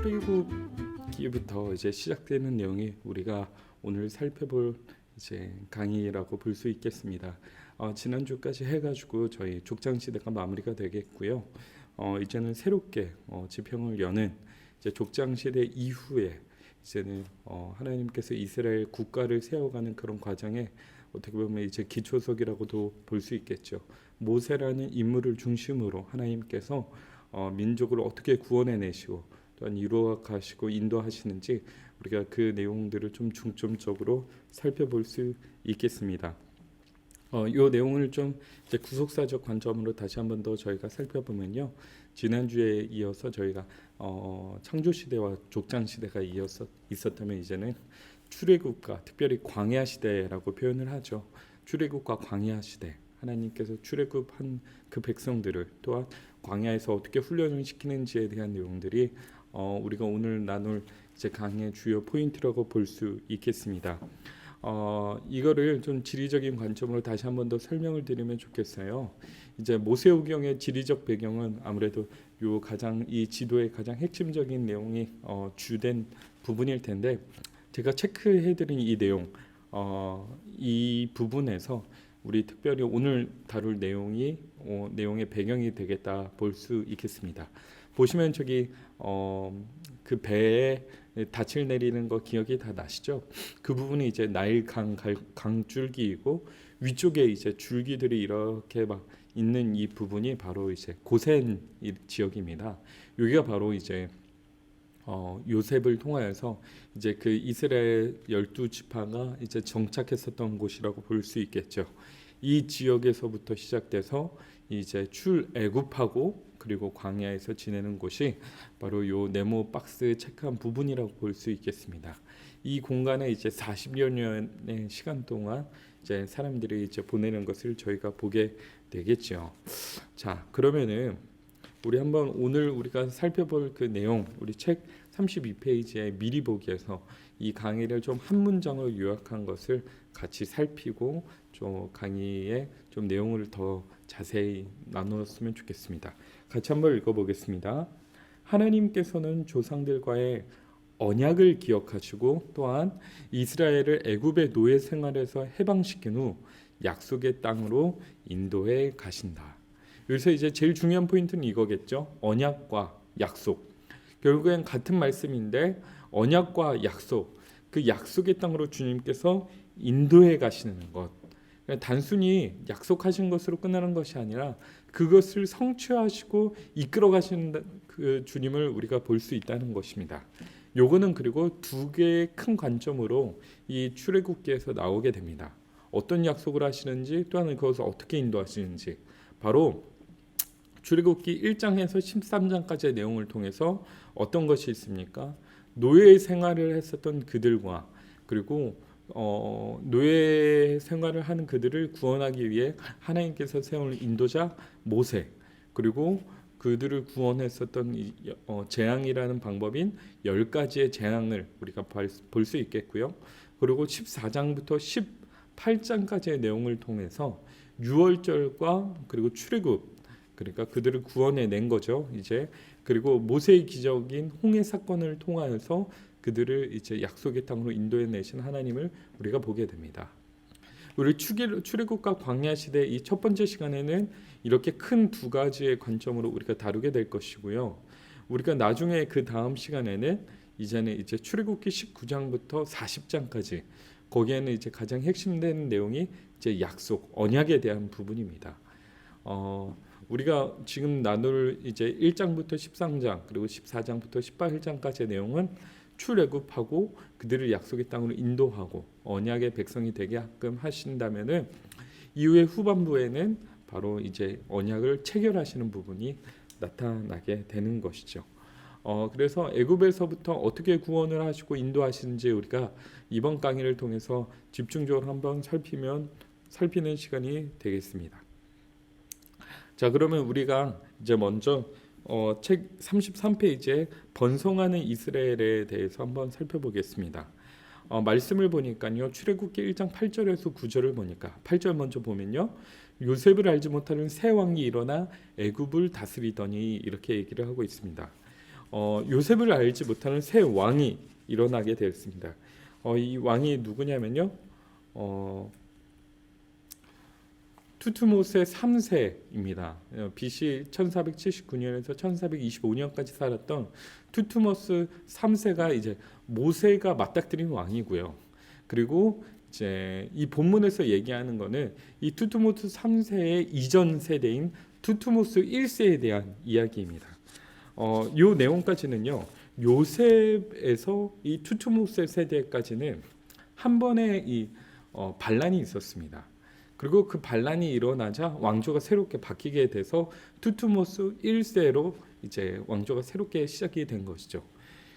출애굽기부터 이제 시작되는 내용이 우리가 오늘 살펴볼 이제 강의라고 볼 수 있겠습니다. 지난주까지 해가지고 저희 족장 시대가 마무리가 되겠고요. 이제는 새롭게 지평을 여는 이제 족장 시대 이후에 이제는 하나님께서 이스라엘 국가를 세워가는 그런 과정에 어떻게 보면 이제 기초석이라고도 볼 수 있겠죠. 모세라는 인물을 중심으로 하나님께서 민족을 어떻게 구원해내시고 또한 이루어가시고 인도하시는지 우리가 그 내용들을 좀 중점적으로 살펴볼 수 있겠습니다. 이 내용을 좀 이제 구속사적 관점으로 다시 한번 더 저희가 살펴보면요. 지난주에 이어서 저희가 창조 시대와 족장 시대가 이어서 있었다면 이제는 출애굽과 특별히 광야 시대라고 표현을 하죠. 출애굽과 광야 시대. 하나님께서 출애굽한 그 백성들을 또한 광야에서 어떻게 훈련을 시키는지에 대한 내용들이 우리가 오늘 나눌 이제 강의의 주요 포인트라고 볼 수 있겠습니다. 이거를 좀 지리적인 관점으로 다시 한번 더 설명을 드리면 좋겠어요. 이제 모세오경의 지리적 배경은 아무래도 이 지도의 가장 핵심적인 내용이 주된 부분일 텐데 제가 체크해드린 이 내용, 이 부분에서 우리 특별히 오늘 다룰 내용의 배경이 되겠다 볼 수 있겠습니다. 보시면 저기 그 배에 닻을 내리는 거 기억이 다 나시죠? 그 부분이 이제 나일 강줄기이고 위쪽에 이제 줄기들이 이렇게 막 있는 이 부분이 바로 이제 고센 지역입니다. 여기가 바로 이제 요셉을 통하여서 이제 그 이스라엘 12지파가 이제 정착했었던 곳이라고 볼 수 있겠죠. 이 지역에서부터 시작돼서 이제 출애굽하고 그리고 광야에서 지내는 곳이 바로 요 네모 박스 체크한 부분이라고 볼 수 있겠습니다. 이 공간에 이제 40여 년의 시간 동안 이제 사람들이 이제 보내는 것을 저희가 보게 되겠죠. 자, 그러면은 우리 한번 오늘 우리가 살펴볼 그 내용, 우리 책 32페이지에 미리 보기에서 이 강의를 좀 한 문장으로 요약한 것을 같이 살피고 좀 강의의 좀 내용을 더 자세히 나누었으면 좋겠습니다. 같이 한번 읽어보겠습니다. 하나님께서는 조상들과의 언약을 기억하시고 또한 이스라엘을 애굽의 노예 생활에서 해방시킨 후 약속의 땅으로 인도해 가신다. 여기서 이제 제일 중요한 포인트는 이거겠죠. 언약과 약속. 결국엔 같은 말씀인데 언약과 약속. 그 약속의 땅으로 주님께서 인도해 가시는 것. 단순히 약속하신 것으로 끝나는 것이 아니라 그것을 성취하시고 이끌어 가시는 그 주님을 우리가 볼 수 있다는 것입니다. 요거는 그리고 두 개의 큰 관점으로 이 출애굽기에서 나오게 됩니다. 어떤 약속을 하시는지 또한 그것을 어떻게 인도하시는지 바로 출애굽기 1장에서 13장까지의 내용을 통해서 어떤 것이 있습니까? 노예 생활을 했었던 그들과 그리고 노예 생활을 하는 그들을 구원하기 위해 하나님께서 세운 인도자 모세 그리고 그들을 구원했었던 재앙이라는 방법인 10가지의 재앙을 우리가 볼 수 있겠고요. 그리고 14장부터 18장까지의 내용을 통해서 유월절과 그리고 출애굽 그러니까 그들을 구원해낸 거죠. 이제 그리고 모세의 기적인 홍해 사건을 통하여서 그들을 이제 약속의 땅으로 인도해 내신 하나님을 우리가 보게 됩니다. 우리 출애굽과 광야 시대 이 첫 번째 시간에는 이렇게 큰 두 가지의 관점으로 우리가 다루게 될 것이고요. 우리가 나중에 그 다음 시간에는 이제는 이제 출애굽기 19장부터 40장까지 거기에는 이제 가장 핵심되는 내용이 이제 약속, 언약에 대한 부분입니다. 우리가 지금 나눌 이제 1장부터 13장 그리고 14장부터 18장까지의 내용은 출애굽하고 그들을 약속의 땅으로 인도하고 언약의 백성이 되게 하끔 하신다면은 이후에 후반부에는 바로 이제 언약을 체결하시는 부분이 나타나게 되는 것이죠. 그래서 애굽에서부터 어떻게 구원을 하시고 인도하시는지 우리가 이번 강의를 통해서 집중적으로 한번 살피는 시간이 되겠습니다. 자, 그러면 우리가 이제 먼저 책 33페이지에 번성하는 이스라엘에 대해서 한번 살펴보겠습니다. 말씀을 보니까요. 출애굽기 1장 8절에서 9절을 보니까 8절 먼저 보면요. 요셉을 알지 못하는 새 왕이 일어나 애굽을 다스리더니 이렇게 얘기를 하고 있습니다. 요셉을 알지 못하는 새 왕이 일어나게 되었습니다. 이 왕이 누구냐면요, 투투모스의 3세입니다. BC 1479년에서 1425년까지 살았던 투투모스 3세가 이제 모세가 맞닥뜨린 왕이고요. 그리고 이제 이 본문에서 얘기하는 거는 이 투투모스 3세의 이전 세대인 투투모스 1세에 대한 이야기입니다. 요 내용까지는요, 요셉에서 이 투투모스 세대까지는 한 번의 이 반란이 있었습니다. 그리고 그 반란이 일어나자 왕조가 새롭게 바뀌게 돼서 투투모스 1세로 이제 왕조가 새롭게 시작이 된 것이죠.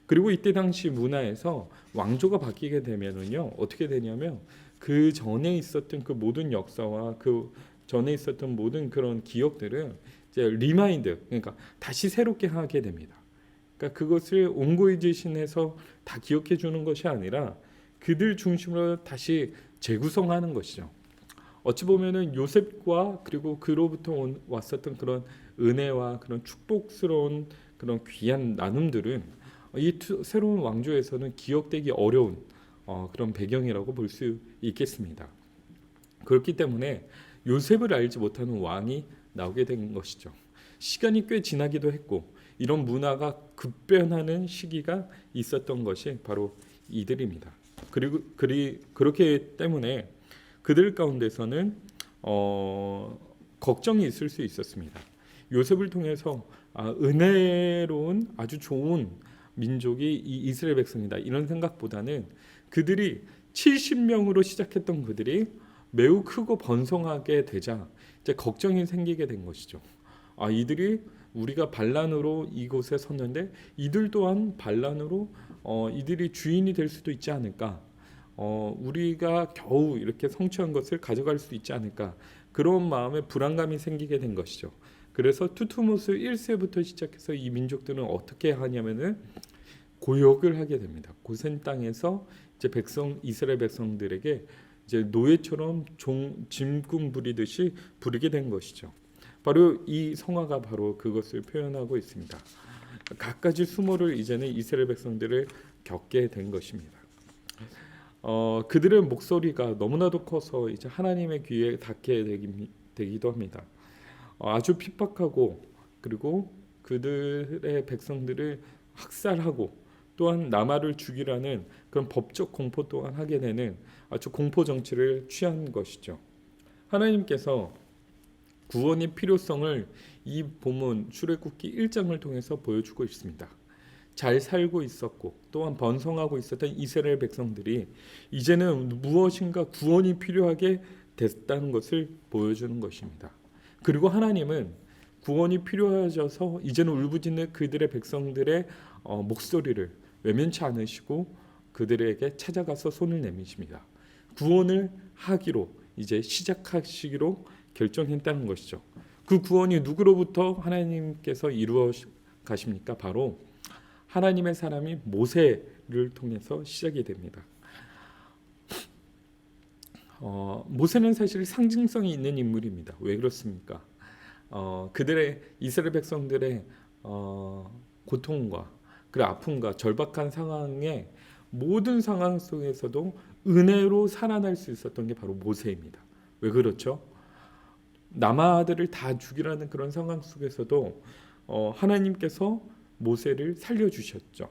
그리고 이때 당시 문화에서 왕조가 바뀌게 되면은요, 어떻게 되냐면 그 전에 있었던 그 모든 역사와 그 전에 있었던 모든 그런 기억들은 이제 리마인드, 그러니까 다시 새롭게 하게 됩니다. 그러니까 그것을 온고이지신에서 다 기억해 주는 것이 아니라 그들 중심으로 다시 재구성하는 것이죠. 어찌 보면은 요셉과 그리고 그로부터 왔었던 그런 은혜와 그런 축복스러운 그런 귀한 나눔들은 이 새로운 왕조에서는 기억되기 어려운 그런 배경이라고 볼 수 있겠습니다. 그렇기 때문에 요셉을 알지 못하는 왕이 나오게 된 것이죠. 시간이 꽤 지나기도 했고 이런 문화가 급변하는 시기가 있었던 것이 바로 이들입니다. 그렇기 때문에 그들 가운데서는 걱정이 있을 수 있었습니다. 요셉을 통해서 은혜로운 아주 좋은 민족이 이 이스라엘 백성이다, 이런 생각보다는 그들이 70명으로 시작했던 그들이 매우 크고 번성하게 되자 이제 걱정이 생기게 된 것이죠. 이들이 우리가 반란으로 이곳에 섰는데 이들 또한 반란으로 이들이 주인이 될 수도 있지 않을까, 우리가 겨우 이렇게 성취한 것을 가져갈 수 있지 않을까, 그런 마음에 불안감이 생기게 된 것이죠. 그래서 투투모스 1세부터 시작해서 이 민족들은 어떻게 하냐면은 고역을 하게 됩니다. 고센 땅에서 이제 이스라엘 백성들에게 이제 노예처럼 짐꾼 부리듯이 부리게 된 것이죠. 바로 이 성화가 바로 그것을 표현하고 있습니다. 갖가지 수모를 이제는 이스라엘 백성들을 겪게 된 것입니다. 그들의 목소리가 너무나도 커서 이제 하나님의 귀에 닿게 되기도 합니다. 아주 핍박하고 그리고 그들의 백성들을 학살하고 또한 남아를 죽이라는 그런 법적 공포 또한 하게 되는 아주 공포 정치를 취한 것이죠. 하나님께서 구원의 필요성을 이 본문 출애굽기 1장을 통해서 보여주고 있습니다. 잘 살고 있었고 또한 번성하고 있었던 이스라엘 백성들이 이제는 무엇인가 구원이 필요하게 됐다는 것을 보여주는 것입니다. 그리고 하나님은 구원이 필요해져서 이제는 울부짖는 그들의 백성들의 목소리를 외면치 않으시고 그들에게 찾아가서 손을 내미십니다. 구원을 하기로 이제 시작하시기로 결정했다는 것이죠. 그 구원이 누구로부터 하나님께서 이루어 가십니까? 바로 하나님의 사람이 모세를 통해서 시작이 됩니다. 모세는 사실 상징성이 있는 인물입니다. 왜 그렇습니까? 그들의 이스라엘 백성들의 고통과 그 아픔과 절박한 상황에 모든 상황 속에서도 은혜로 살아날 수 있었던 게 바로 모세입니다. 왜 그렇죠? 남아들을 다 죽이라는 그런 상황 속에서도 하나님께서 모세를 살려주셨죠.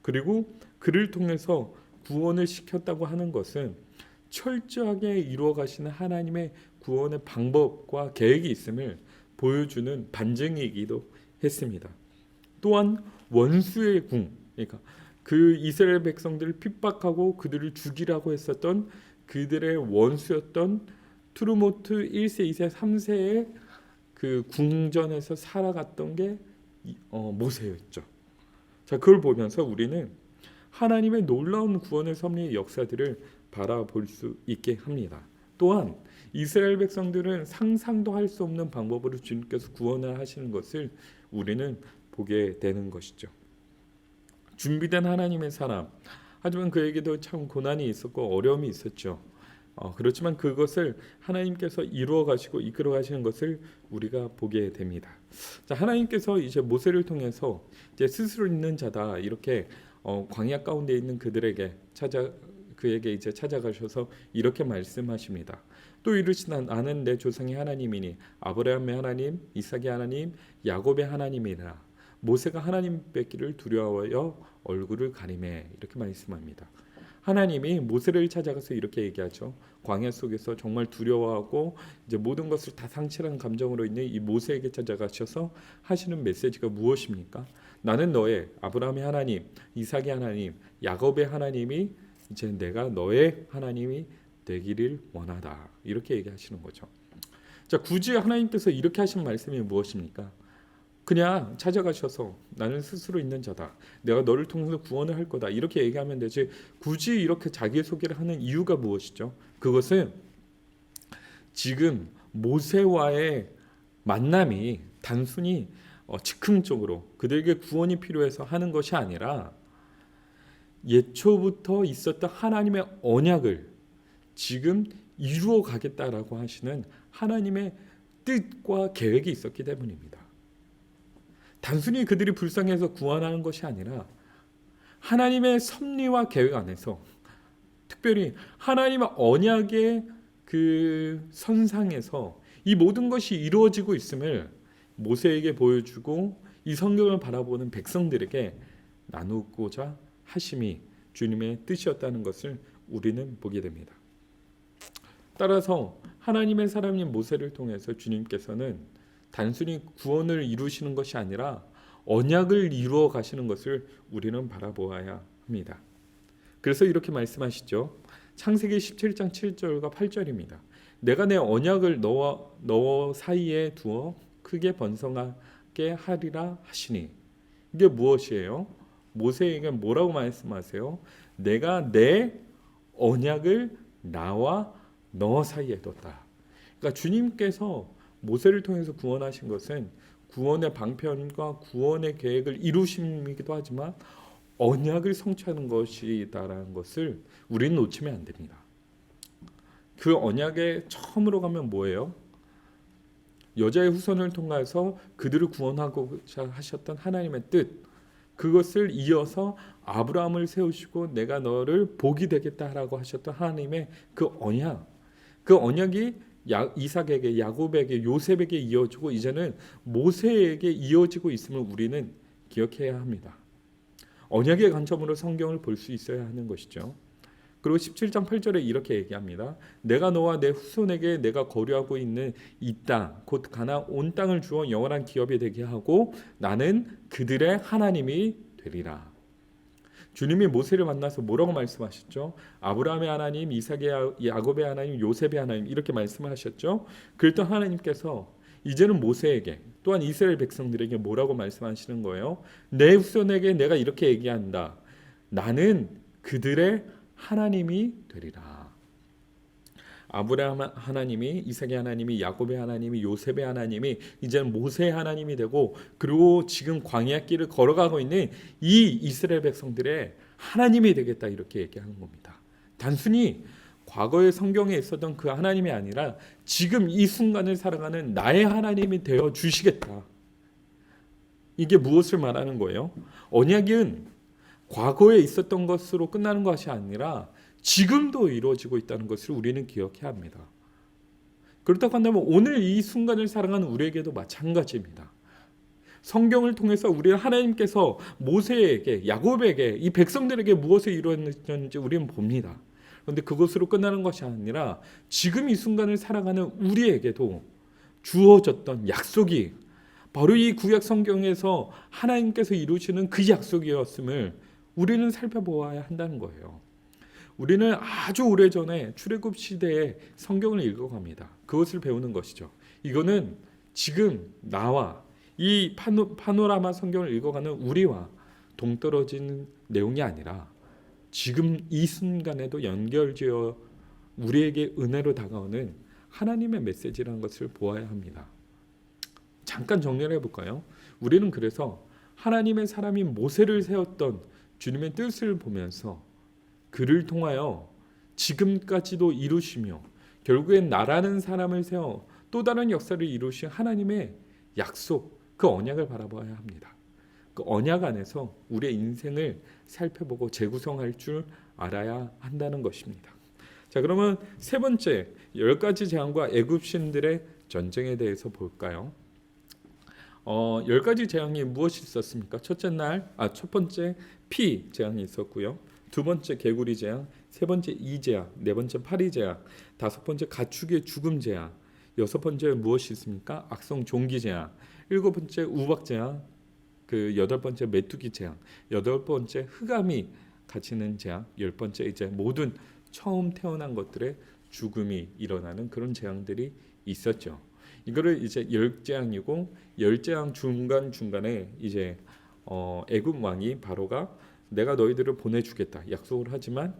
그리고 그를 통해서 구원을 시켰다고 하는 것은 철저하게 이루어 가시는 하나님의 구원의 방법과 계획이 있음을 보여주는 반증이기도 했습니다. 또한 원수의 궁, 그러니까 그 이스라엘 백성들을 핍박하고 그들을 죽이라고 했었던 그들의 원수였던 투르모트 1세, 2세, 3세의 그 궁전에서 살아갔던 게 모세였죠. 자, 그걸 보면서 우리는 하나님의 놀라운 구원의 섭리의 역사들을 바라볼 수 있게 합니다. 또한 이스라엘 백성들은 상상도 할 수 없는 방법으로 주님께서 구원을 하시는 것을 우리는 보게 되는 것이죠. 준비된 하나님의 사람, 하지만 그에게도 참 고난이 있었고 어려움이 있었죠. 그렇지만 그것을 하나님께서 이루어 가시고 이끌어 가시는 것을 우리가 보게 됩니다. 자, 하나님께서 이제 모세를 통해서 이제 스스로 있는 자다 이렇게 광야 가운데 있는 그에게 이제 찾아가셔서 이렇게 말씀하십니다. 또 이르시나 나는 내 조상의 하나님이니 아브라함의 하나님, 이삭의 하나님, 야곱의 하나님이라. 모세가 하나님 뵙기를 두려워하여 얼굴을 가리매 이렇게 말씀합니다. 하나님이 모세를 찾아가서 이렇게 얘기하죠. 광야 속에서 정말 두려워하고 이제 모든 것을 다 상실한 감정으로 있는 이 모세에게 찾아가셔서 하시는 메시지가 무엇입니까? 나는 너의 아브라함의 하나님, 이삭의 하나님, 야곱의 하나님이 이제 내가 너의 하나님이 되기를 원하다. 이렇게 얘기하시는 거죠. 자, 굳이 하나님께서 이렇게 하신 말씀이 무엇입니까? 그냥 찾아가셔서 나는 스스로 있는 자다. 내가 너를 통해서 구원을 할 거다. 이렇게 얘기하면 되지. 굳이 이렇게 자기소개를 하는 이유가 무엇이죠? 그것은 지금 모세와의 만남이 단순히 즉흥적으로 그들에게 구원이 필요해서 하는 것이 아니라 예초부터 있었던 하나님의 언약을 지금 이루어 가겠다라고 하시는 하나님의 뜻과 계획이 있었기 때문입니다. 단순히 그들이 불쌍해서 구원하는 것이 아니라 하나님의 섭리와 계획 안에서 특별히 하나님의 언약의 그 선상에서 이 모든 것이 이루어지고 있음을 모세에게 보여주고 이 성경을 바라보는 백성들에게 나누고자 하심이 주님의 뜻이었다는 것을 우리는 보게 됩니다. 따라서 하나님의 사람인 모세를 통해서 주님께서는 단순히 구원을 이루시는 것이 아니라 언약을 이루어 가시는 것을 우리는 바라보아야 합니다. 그래서 이렇게 말씀하시죠. 창세기 17장 7절과 8절입니다. 내가 내 언약을 너와 사이에 두어 크게 번성하게 하리라 하시니. 이게 무엇이에요? 모세에게 뭐라고 말씀하세요? 내가 내 언약을 나와 너 사이에 뒀다. 그러니까 주님께서 모세를 통해서 구원하신 것은 구원의 방편과 구원의 계획을 이루심이기도 하지만 언약을 성취하는 것이다라는 것을 우리는 놓치면 안 됩니다. 그 언약에 처음으로 가면 뭐예요? 여자의 후손을 통해서 그들을 구원하고자 하셨던 하나님의 뜻, 그것을 이어서 아브라함을 세우시고 내가 너를 복이 되겠다라고 하셨던 하나님의 그 언약, 그 언약이 이삭에게, 야곱에게, 요셉에게 이어지고 이제는 모세에게 이어지고 있음을 우리는 기억해야 합니다. 언약의 관점으로 성경을 볼 수 있어야 하는 것이죠. 그리고 17장 8절에 이렇게 얘기합니다. 내가 너와 내 후손에게 내가 거류하고 있는 이 땅, 곧 가나안 온 땅을 주어 영원한 기업이 되게 하고 나는 그들의 하나님이 되리라. 주님이 모세를 만나서 뭐라고 말씀하셨죠? 아브라함의 하나님, 이삭의 야곱의 하나님, 요셉의 하나님 이렇게 말씀을 하셨죠. 그랬던 하나님께서 이제는 모세에게 또한 이스라엘 백성들에게 뭐라고 말씀하시는 거예요? 내 후손에게 내가 이렇게 얘기한다. 나는 그들의 하나님이 되리라. 아브라함 하나님이, 이삭의 하나님이, 야곱의 하나님이, 요셉의 하나님이 이제는 모세의 하나님이 되고 그리고 지금 광야길을 걸어가고 있는 이 이스라엘 백성들의 하나님이 되겠다 이렇게 얘기하는 겁니다. 단순히 과거의 성경에 있었던 그 하나님이 아니라 지금 이 순간을 살아가는 나의 하나님이 되어 주시겠다. 이게 무엇을 말하는 거예요? 언약은 과거에 있었던 것으로 끝나는 것이 아니라 지금도 이루어지고 있다는 것을 우리는 기억해야 합니다. 그렇다고 한다면 오늘 이 순간을 살아가는 우리에게도 마찬가지입니다. 성경을 통해서 우리는 하나님께서 모세에게, 야곱에게, 이 백성들에게 무엇을 이루었는지 우리는 봅니다. 그런데 그것으로 끝나는 것이 아니라 지금 이 순간을 살아가는 우리에게도 주어졌던 약속이 바로 이 구약 성경에서 하나님께서 이루시는 그 약속이었음을 우리는 살펴보아야 한다는 거예요. 우리는 아주 오래전에 출애굽 시대에 성경을 읽어갑니다. 그것을 배우는 것이죠. 이거는 지금 나와 이 파노라마 성경을 읽어가는 우리와 동떨어진 내용이 아니라 지금 이 순간에도 연결지어 우리에게 은혜로 다가오는 하나님의 메시지라는 것을 보아야 합니다. 잠깐 정리를 해볼까요? 우리는 그래서 하나님의 사람인 모세를 세웠던 주님의 뜻을 보면서 그를 통하여 지금까지도 이루시며 결국엔 나라는 사람을 세워 또 다른 역사를 이루신 하나님의 약속, 그 언약을 바라봐야 합니다. 그 언약 안에서 우리의 인생을 살펴보고 재구성할 줄 알아야 한다는 것입니다. 자, 그러면 세 번째 10가지 재앙과 애굽 신들의 전쟁에 대해서 볼까요? 10가지 재앙이 무엇이 있었습니까? 첫 번째 피 재앙이 있었고요. 두 번째 개구리 재앙, 세 번째 이 재앙, 네 번째 파리 재앙, 다섯 번째 가축의 죽음 재앙, 여섯 번째 무엇이 있습니까? 악성 종기 재앙, 일곱 번째 우박 재앙, 여덟 번째 메뚜기 재앙, 여덟 번째 흑암이 갇히는 재앙, 열 번째 이제 모든 처음 태어난 것들의 죽음이 일어나는 그런 재앙들이 있었죠. 이거를 이제 열 재앙이고, 열 재앙 중간 중간에 이제 애굽 왕이 바로가 내가 너희들을 보내주겠다 약속을 하지만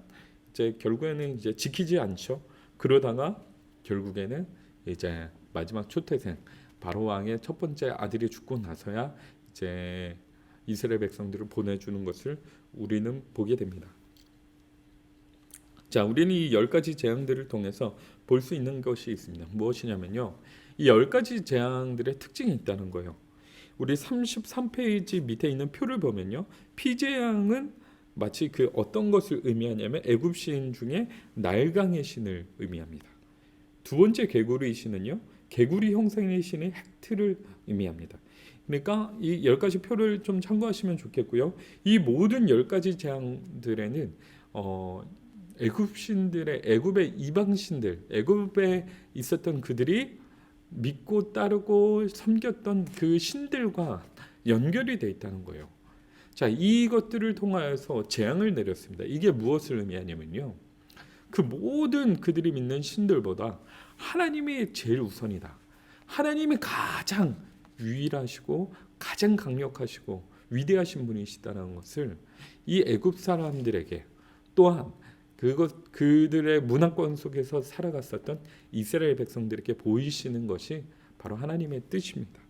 이제 결국에는 이제 지키지 않죠. 그러다가 결국에는 이제 마지막 초태생 바로 왕의 첫 번째 아들이 죽고 나서야 이제 이스라엘 백성들을 보내주는 것을 우리는 보게 됩니다. 자, 우리는 이 10가지 재앙들을 통해서 볼 수 있는 것이 있습니다. 무엇이냐면요, 이 10가지 재앙들의 특징이 있다는 거예요. 우리 33페이지 밑에 있는 표를 보면요, 피재앙은 마치 그 어떤 것을 의미하냐면 애굽 신 중에 날강의 신을 의미합니다. 두 번째 개구리 신은요, 개구리 형상의 신의 헥트를 의미합니다. 그러니까 이 10가지 표를 좀 참고하시면 좋겠고요. 이 모든 10가지 재앙들에는 애굽 신들의, 애굽의 이방 신들, 애굽에 있었던 그들이 믿고 따르고 섬겼던 그 신들과 연결이 되어 있다는 거예요. 자, 이것들을 통하여서 재앙을 내렸습니다. 이게 무엇을 의미하냐면요, 그 모든 그들이 믿는 신들보다 하나님이 제일 우선이다. 하나님이 가장 유일하시고 가장 강력하시고 위대하신 분이시다는 것을 이 애굽 사람들에게, 또한 그들의 문화권 속에서 살아갔었던 이스라엘 백성들에게 보이시는 것이 바로 하나님의 뜻입니다.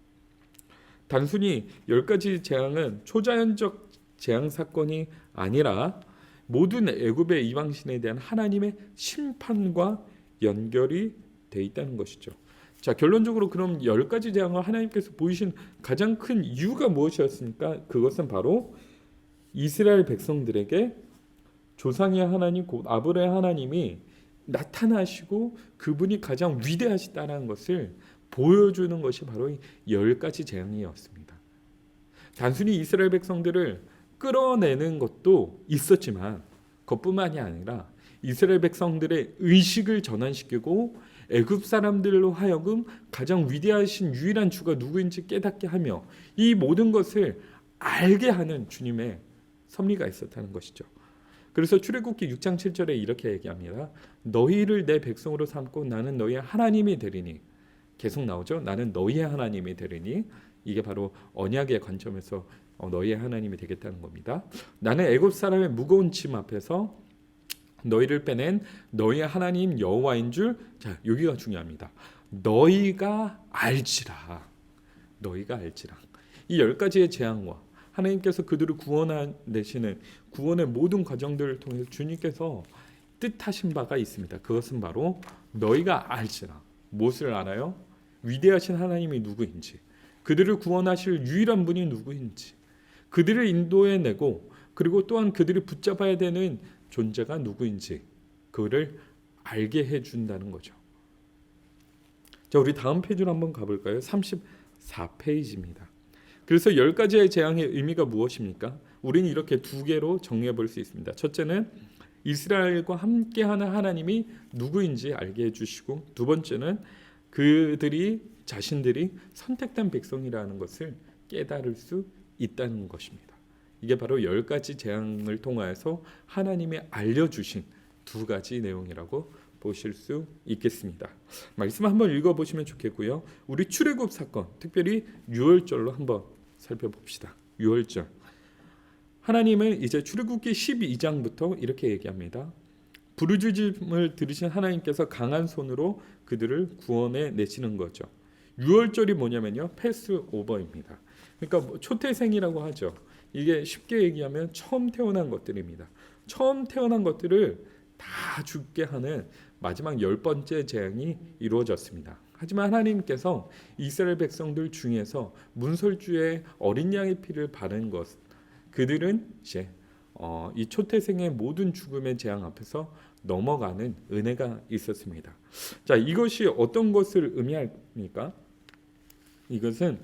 단순히 10가지 재앙은 초자연적 재앙 사건이 아니라 모든 애굽의 이방신에 대한 하나님의 심판과 연결이 되어 있다는 것이죠. 자, 결론적으로 그럼 10가지 재앙을 하나님께서 보이신 가장 큰 이유가 무엇이었습니까? 그것은 바로 이스라엘 백성들에게 조상의 하나님 곧 아브라함의 하나님이 나타나시고 그분이 가장 위대하시다는 것을 보여주는 것이 바로 이 10가지 재앙이었습니다. 단순히 이스라엘 백성들을 끌어내는 것도 있었지만 그것뿐만이 아니라 이스라엘 백성들의 의식을 전환시키고 애굽 사람들로 하여금 가장 위대하신 유일한 주가 누구인지 깨닫게 하며 이 모든 것을 알게 하는 주님의 섭리가 있었다는 것이죠. 그래서 출애굽기 6장 7절에 이렇게 얘기합니다. 너희를 내 백성으로 삼고 나는 너희의 하나님이 되리니. 계속 나오죠. 나는 너희의 하나님이 되리니. 이게 바로 언약의 관점에서 너희의 하나님이 되겠다는 겁니다. 나는 애굽 사람의 무거운 짐 앞에서 너희를 빼낸 너희의 하나님 여호와인 줄. 자, 여기가 중요합니다. 너희가 알지라. 너희가 알지라. 이 10가지의 재앙과 하나님께서 그들을 구원하시는 구원의 모든 과정들을 통해서 주님께서 뜻하신 바가 있습니다. 그것은 바로 너희가 알지라. 무엇을 알아요? 위대하신 하나님이 누구인지, 그들을 구원하실 유일한 분이 누구인지, 그들을 인도해내고 그리고 또한 그들이 붙잡아야 되는 존재가 누구인지 그를 알게 해준다는 거죠. 자, 우리 다음 페이지로 한번 가볼까요? 34페이지입니다. 그래서 10가지의 재앙의 의미가 무엇입니까? 우리는 이렇게 두 개로 정리해 볼 수 있습니다. 첫째는 이스라엘과 함께하는 하나님이 누구인지 알게 해주시고, 두 번째는 그들이 자신들이 선택된 백성이라는 것을 깨달을 수 있다는 것입니다. 이게 바로 10가지 재앙을 통하여서 하나님이 알려주신 두 가지 내용이라고 보실 수 있겠습니다. 말씀 한번 읽어보시면 좋겠고요. 우리 출애굽 사건, 특별히 유월절로 한번 살펴봅시다. 유월절. 하나님은 이제 출애굽기 12장부터 이렇게 얘기합니다. 부르짖음을 들으신 하나님께서 강한 손으로 그들을 구원해 내시는 거죠. 유월절이 뭐냐면요, 패스오버입니다. 그러니까 초태생이라고 하죠. 이게 쉽게 얘기하면 처음 태어난 것들입니다. 처음 태어난 것들을 다 죽게 하는 마지막 10번째 재앙이 이루어졌습니다. 하지만 하나님께서 이스라엘 백성들 중에서 문설주의 어린 양의 피를 바른 것, 그들은 이제 이 초태생의 모든 죽음의 재앙 앞에서 넘어가는 은혜가 있었습니다. 자, 이것이 어떤 것을 의미합니까? 이것은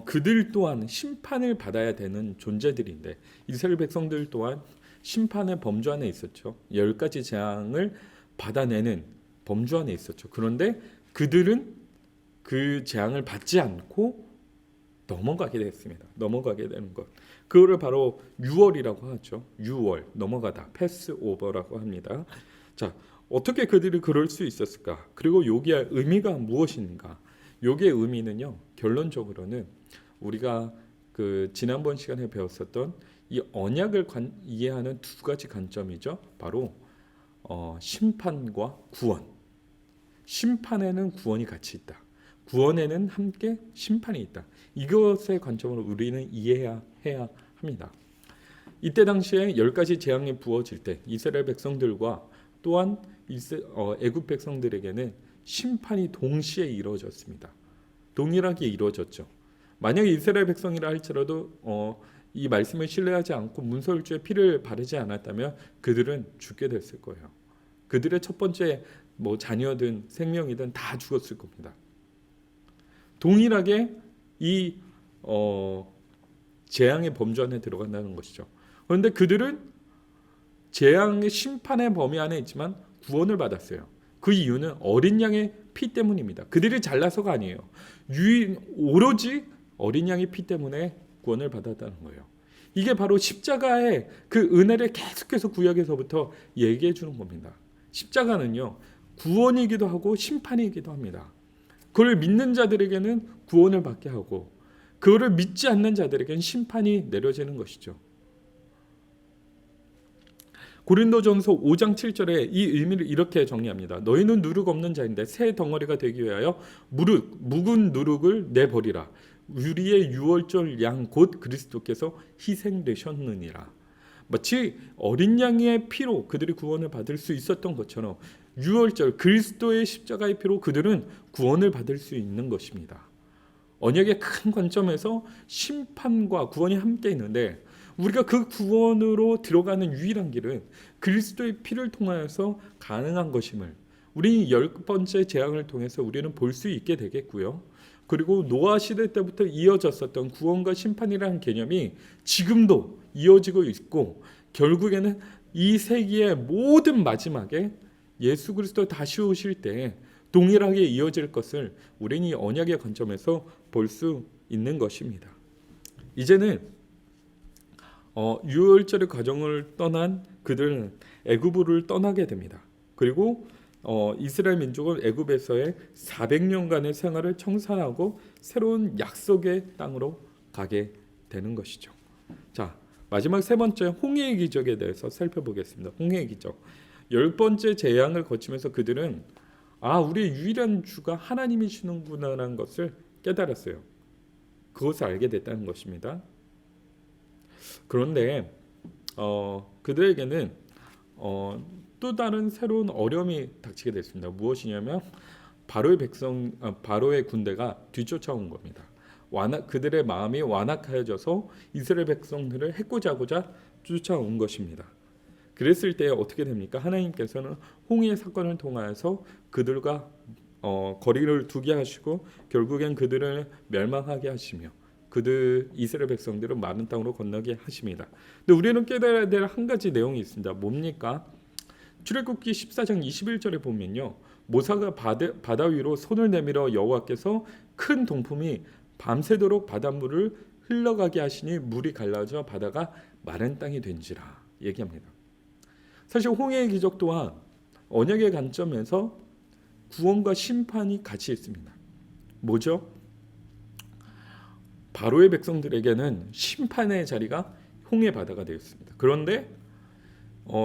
그들 또한 심판을 받아야 되는 존재들인데, 이스라엘 백성들 또한 심판의 범주 안에 있었죠. 10가지 재앙을 받아내는 범주 안에 있었죠. 그런데 그들은 그 재앙을 받지 않고 넘어가게 됐습니다. 넘어가게 되는 것. 그거를 바로 유월이라고 하죠. 유월, 넘어가다, 패스 오버라고 합니다. 자, 어떻게 그들이 그럴 수 있었을까? 그리고 여기에 의미가 무엇인가? 여기의 의미는요, 결론적으로는 우리가 그 지난번 시간에 배웠었던 이 언약을 이해하는 두 가지 관점이죠. 바로 심판과 구원. 심판에는 구원이 같이 있다. 구원에는 함께 심판이 있다. 이것의 관점으로 우리는 이해해야 합니다. 이때 당시에 10가지 재앙이 부어질 때 이스라엘 백성들과 또한 애굽 백성들에게는 심판이 동시에 이루어졌습니다. 동일하게 이루어졌죠. 만약에 이스라엘 백성이라 할지라도 이 말씀을 신뢰하지 않고 문설주의 피를 바르지 않았다면 그들은 죽게 됐을 거예요. 그들의 첫 번째 자녀든 생명이든 다 죽었을 겁니다. 동일하게 이 재앙의 범주 안에 들어간다는 것이죠. 그런데 그들은 재앙의 심판의 범위 안에 있지만 구원을 받았어요. 그 이유는 어린 양의 피 때문입니다. 그들이 잘나서가 아니에요. 오로지 어린 양의 피 때문에 구원을 받았다는 거예요. 이게 바로 십자가의 그 은혜를 계속해서 구약에서부터 얘기해 주는 겁니다. 십자가는요, 구원이기도 하고 심판이기도 합니다. 그걸 믿는 자들에게는 구원을 받게 하고 그거를 믿지 않는 자들에게는 심판이 내려지는 것이죠. 고린도전서 5장 7절에 이 의미를 이렇게 정리합니다. 너희는 누룩 없는 자인데 새 덩어리가 되기 위하여 묵은 누룩을 내버리라. 우리의 유월절 양 곧 그리스도께서 희생되셨느니라. 마치 어린 양의 피로 그들이 구원을 받을 수 있었던 것처럼 유월절 그리스도의 십자가의 피로 그들은 구원을 받을 수 있는 것입니다. 언약의 큰 관점에서 심판과 구원이 함께 있는데 우리가 그 구원으로 들어가는 유일한 길은 그리스도의 피를 통하여서 가능한 것임을 우리 10번째 재앙을 통해서 우리는 볼 수 있게 되겠고요. 그리고 노아 시대 때부터 이어졌었던 구원과 심판이라는 개념이 지금도 이어지고 있고 결국에는 이 세기의 모든 마지막에 예수 그리스도 다시 오실 때 동일하게 이어질 것을 우리는 이 언약의 관점에서 볼 수 있는 것입니다. 이제는 유월절의 과정을 떠난 그들은 애굽을 떠나게 됩니다. 그리고 이스라엘 민족은 애굽에서의 400년간의 생활을 청산하고 새로운 약속의 땅으로 가게 되는 것이죠. 자, 마지막 세 번째 홍해의 기적에 대해서 살펴보겠습니다. 홍해의 기적. 10번째 재앙을 거치면서 그들은 우리의 유일한 주가 하나님이시는구나라는 것을 깨달았어요. 그것을 알게 됐다는 것입니다. 그런데 그들에게는 또 다른 새로운 어려움이 닥치게 됐습니다. 무엇이냐면 바로의 군대가 뒤쫓아온 겁니다. 그들의 마음이 완악하여져서 이스라엘 백성들을 해코지하고자 쫓아온 것입니다. 그랬을 때 어떻게 됩니까? 하나님께서는 홍해 사건을 통하여서 그들과 거리를 두게 하시고 결국엔 그들을 멸망하게 하시며 이스라엘 백성들은 마른 땅으로 건너게 하십니다. 근데 우리는 깨달아야 될 한 가지 내용이 있습니다. 뭡니까? 출애굽기 14장 21절에 보면요, 모세가 바다 위로 손을 내밀어 여호와께서 큰 동품이 밤새도록 바닷물을 흘러가게 하시니 물이 갈라져 바다가 마른 땅이 된지라 얘기합니다. 사실 홍해의 기적 또한 언약의 관점에서 구원과 심판이 같이 있습니다. 뭐죠? 바로의 백성들에게는 심판의 자리가 홍해 바다가 되었습니다. 그런데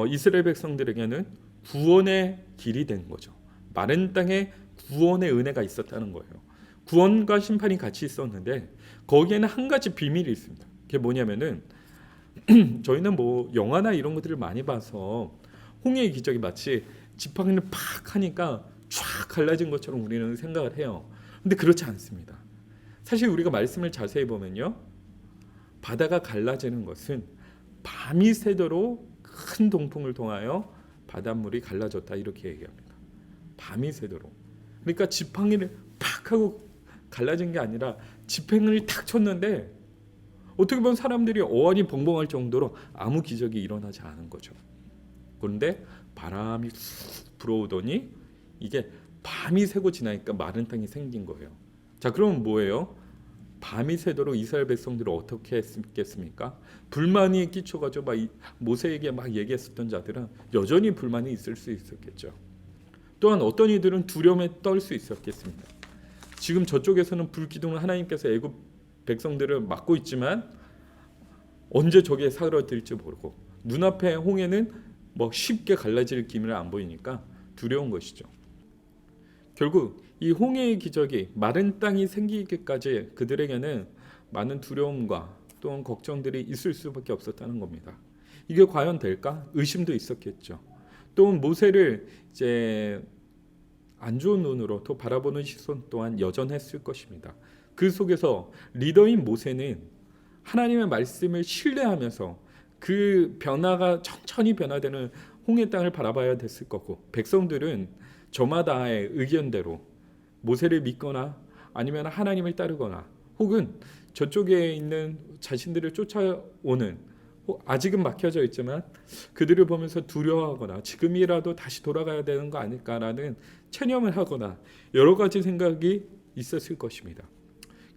이스라엘 백성들에게는 구원의 길이 된 거죠. 마른 땅에 구원의 은혜가 있었다는 거예요. 구원과 심판이 같이 있었는데 거기에는 한 가지 비밀이 있습니다. 그게 뭐냐면은 저희는 뭐 영화나 이런 것들을 많이 봐서 홍해의 기적이 마치 지팡이를 팍 하니까 쫙 갈라진 것처럼 우리는 생각을 해요. 근데 그렇지 않습니다. 사실 우리가 말씀을 자세히 보면요, 바다가 갈라지는 것은 밤이 새도록 큰 동풍을 통하여 바닷물이 갈라졌다 이렇게 얘기합니다. 밤이 새도록. 그러니까 지팡이를 팍 하고 갈라진 게 아니라 지팡이를 탁 쳤는데 어떻게 보면 사람들이 어안이 벙벙할 정도로 아무 기적이 일어나지 않은 거죠. 그런데 바람이 쑥 불어오더니 이게 밤이 새고 지나니까 마른 땅이 생긴 거예요. 자, 그러면 뭐예요? 밤이 새도록 이스라엘 백성들을 어떻게 했겠습니까? 불만이 끼쳐가지고 막 모세에게 막 얘기했었던 자들은 여전히 불만이 있을 수 있었겠죠. 또한 어떤 이들은 두려움에 떨 수 있었겠습니다. 지금 저쪽에서는 불기둥을 하나님께서 애굽 백성들을 막고 있지만 언제 저게 사그라들지 모르고 눈앞에 홍해는 뭐 쉽게 갈라질 기미를 안 보이니까 두려운 것이죠. 결국 이 홍해의 기적이 마른 땅이 생기기까지 그들에게는 많은 두려움과 또한 걱정들이 있을 수밖에 없었다는 겁니다. 이게 과연 될까? 의심도 있었겠죠. 또 모세를 이제 안 좋은 눈으로 또 바라보는 시선 또한 여전했을 것입니다. 그 속에서 리더인 모세는 하나님의 말씀을 신뢰하면서 그 변화가 천천히 변화되는 홍해 땅을 바라봐야 됐을 거고, 백성들은 저마다의 의견대로 모세를 믿거나 아니면 하나님을 따르거나 혹은 저쪽에 있는 자신들을 쫓아오는, 아직은 막혀져 있지만 그들을 보면서 두려워하거나 지금이라도 다시 돌아가야 되는 거 아닐까라는 체념을 하거나 여러 가지 생각이 있었을 것입니다.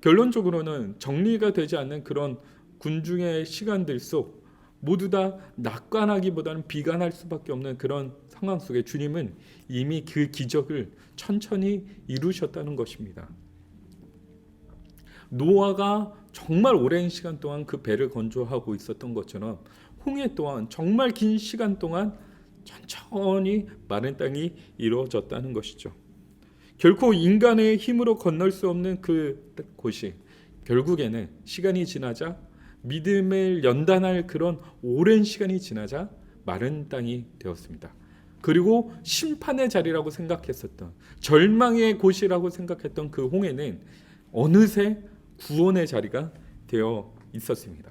결론적으로는 정리가 되지 않는 그런 군중의 시간들 속 모두 다 낙관하기보다는 비관할 수밖에 없는 그런 상황 속에 주님은 이미 그 기적을 천천히 이루셨다는 것입니다. 노아가 정말 오랜 시간 동안 그 배를 건조하고 있었던 것처럼 홍해 또한 정말 긴 시간 동안 천천히 마른 땅이 이루어졌다는 것이죠. 결코 인간의 힘으로 건널 수 없는 그 곳이 결국에는 시간이 지나자, 믿음을 연단할 그런 오랜 시간이 지나자 마른 땅이 되었습니다. 그리고 심판의 자리라고 생각했었던, 절망의 곳이라고 생각했던 그 홍해는 어느새 구원의 자리가 되어 있었습니다.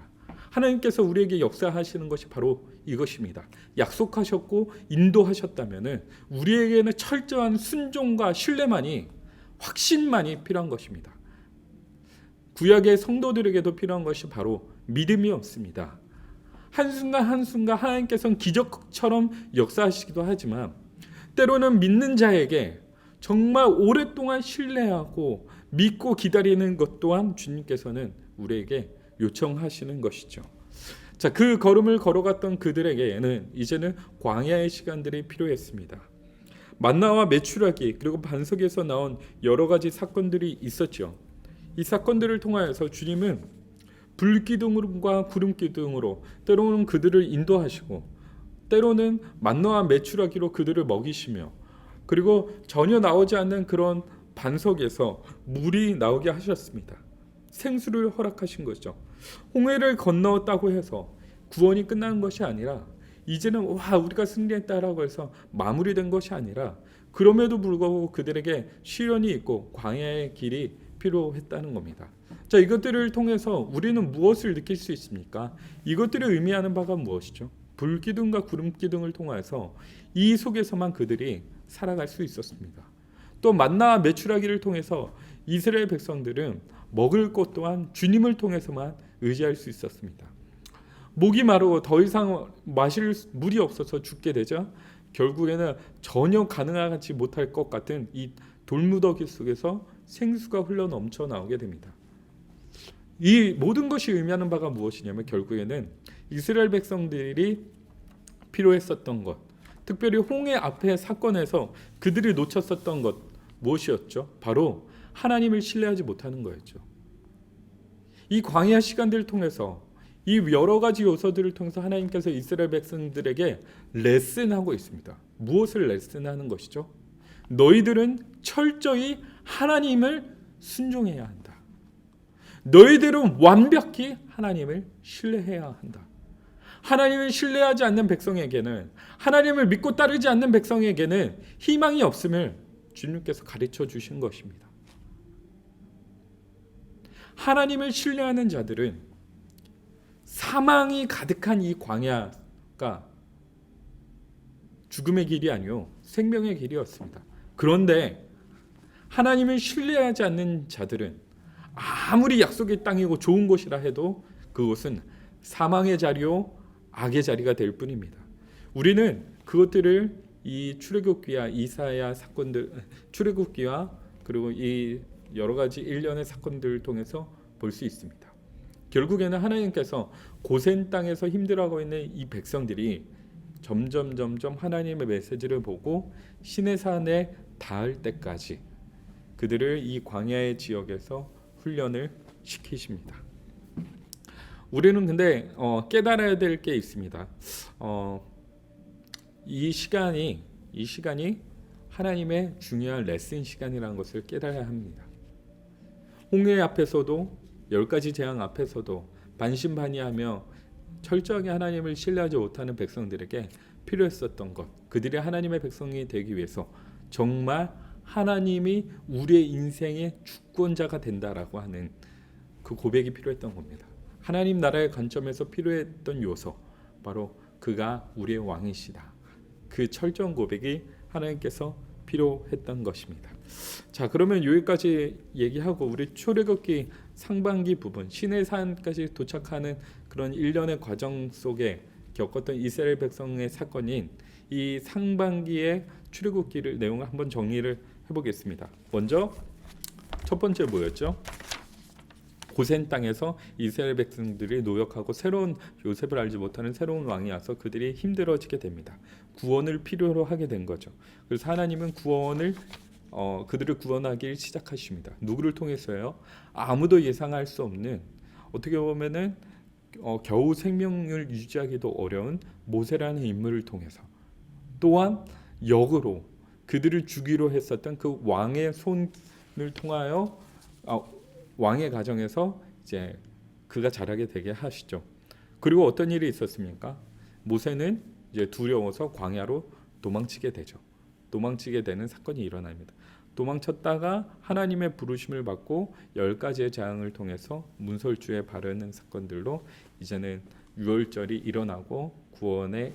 하나님께서 우리에게 역사하시는 것이 바로 이것입니다. 약속하셨고 인도하셨다면 우리에게는 철저한 순종과 신뢰만이, 확신만이 필요한 것입니다. 구약의 성도들에게도 필요한 것이 바로 믿음이었습니다. 한순간 한순간 하나님께서는 기적처럼 역사하시기도 하지만 때로는 믿는 자에게 정말 오랫동안 신뢰하고 믿고 기다리는 것 또한 주님께서는 우리에게 요청하시는 것이죠. 자, 그 걸음을 걸어갔던 그들에게는 이제는 광야의 시간들이 필요했습니다. 만나와 메추라기 그리고 반석에서 나온 여러 가지 사건들이 있었죠. 이 사건들을 통하여서 주님은 불기둥과 구름기둥으로 때로는 그들을 인도하시고 때로는 만나와 메추라기로 그들을 먹이시며, 그리고 전혀 나오지 않는 그런 반석에서 물이 나오게 하셨습니다. 생수를 허락하신 거죠. 홍해를 건너었다고 해서 구원이 끝나는 것이 아니라 이제는 우리가 승리했다라고 해서 마무리된 것이 아니라 그럼에도 불구하고 그들에게 시련이 있고 광야의 길이 필요했다는 겁니다. 자, 이것들을 통해서 우리는 무엇을 느낄 수 있습니까? 이것들이 의미하는 바가 무엇이죠? 불기둥과 구름기둥을 통해서 이 속에서만 그들이 살아갈 수 있었습니다. 또 만나와 메추라기를 통해서 이스라엘 백성들은 먹을 것 또한 주님을 통해서만 의지할 수 있었습니다. 목이 마르고 더 이상 마실 물이 없어서 죽게 되자 결국에는 전혀 가능하지 못할 것 같은 이 돌무더기 속에서 생수가 흘러 넘쳐 나오게 됩니다. 이 모든 것이 의미하는 바가 무엇이냐면 결국에는 이스라엘 백성들이 필요했었던 것, 특별히 홍해 앞의 사건에서 그들이 놓쳤었던 것 무엇이었죠? 바로 하나님을 신뢰하지 못하는 거였죠. 이 광야 시간들을 통해서 이 여러 가지 요소들을 통해서 하나님께서 이스라엘 백성들에게 레슨하고 있습니다. 무엇을 레슨하는 것이죠? 너희들은 철저히 하나님을 순종해야 한다. 너희들은 완벽히 하나님을 신뢰해야 한다. 하나님을 신뢰하지 않는 백성에게는, 하나님을 믿고 따르지 않는 백성에게는 희망이 없음을 주님께서 가르쳐 주신 것입니다. 하나님을 신뢰하는 자들은 사망이 가득한 이 광야가 죽음의 길이 아니요 생명의 길이었습니다. 그런데 하나님을 신뢰하지 않는 자들은 아무리 약속의 땅이고 좋은 곳이라 해도 그곳은 사망의 자리요 악의 자리가 될 뿐입니다. 우리는 그것들을 이 출애굽기와 이사야 사건들, 출애굽기와 그리고 이 여러 가지 일련의 사건들을 통해서 볼 수 있습니다. 결국에는 하나님께서 고센 땅에서 힘들어하고 있는 이 백성들이 점점 하나님의 메시지를 보고 시내산에 닿을 때까지 그들을 이 광야의 지역에서 훈련을 시키십니다. 우리는 근데 깨달아야 될 게 있습니다. 이 시간이 하나님의 중요한 레슨 시간이라는 것을 깨달아야 합니다. 홍해 앞에서도 10가지 재앙 앞에서도 반신반의하며 철저하게 하나님을 신뢰하지 못하는 백성들에게 필요했었던 것, 그들이 하나님의 백성이 되기 위해서 정말 하나님이 우리의 인생의 주권자가 된다라고 하는 그 고백이 필요했던 겁니다. 하나님 나라의 관점에서 필요했던 요소, 바로 그가 우리의 왕이시다. 그 철저한 고백이 하나님께서 필요했던 것입니다. 자, 그러면 여기까지 얘기하고 우리 출애굽기 상반기 부분 시내산까지 도착하는 그런 일련의 과정 속에 겪었던 이스라엘 백성의 사건인 이 상반기의 출애굽기를 내용을 한번 정리를 해보겠습니다. 먼저 첫 번째 뭐였죠? 고센 땅에서 이스라엘 백성들이 노역하고 새로운 요셉을 알지 못하는 새로운 왕이 와서 그들이 힘들어지게 됩니다. 구원을 필요로 하게 된 거죠. 그래서 하나님은 그들을 구원하기 시작하십니다. 누구를 통해서요? 아무도 예상할 수 없는, 어떻게 보면은 겨우 생명을 유지하기도 어려운 모세라는 인물을 통해서, 또한 역으로 그들을 죽이려 했었던 그 왕의 손을 통하여 왕의 가정에서 이제 그가 자라게 되게 하시죠. 그리고 어떤 일이 있었습니까? 모세는 이제 두려워서 광야로 도망치게 되죠. 도망치게 되는 사건이 일어납니다. 도망쳤다가 하나님의 부르심을 받고 10가지의 재앙을 통해서 문설주에 바르는 사건들로 이제는 유월절이 일어나고 구원의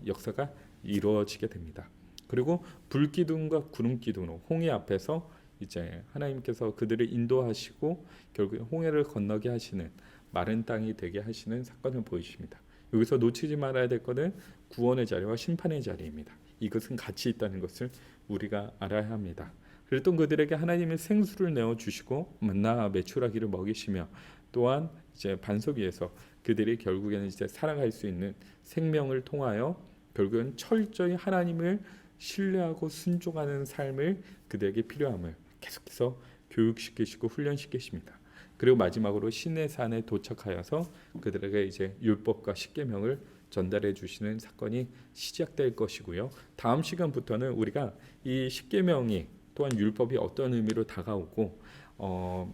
역사가 이루어지게 됩니다. 그리고 불기둥과 구름기둥으로 홍해 앞에서 이제 하나님께서 그들을 인도하시고 결국 홍해를 건너게 하시는, 마른 땅이 되게 하시는 사건을 보이십니다. 여기서 놓치지 말아야 될 것은 구원의 자리와 심판의 자리입니다. 이것은 같이 있다는 것을 우리가 알아야 합니다. 그랬던 그들에게 하나님의 생수를 내어 주시고 만나 메추라기를 먹이시며, 또한 이제 반석 위에서 그들이 결국에는 이제 살아갈 수 있는 생명을 통하여 결국은 철저히 하나님을 신뢰하고 순종하는 삶을 그들에게 필요함을 계속해서 교육시키시고 훈련시키십니다. 그리고 마지막으로 시내산에 도착하여서 그들에게 이제 율법과 십계명을 전달해 주시는 사건이 시작될 것이고요. 다음 시간부터는 우리가 이 십계명이 또한 율법이 어떤 의미로 다가오고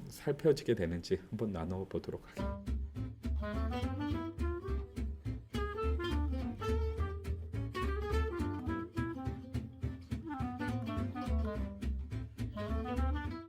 살펴지게 되는지 한번 나눠보도록 하겠습니다.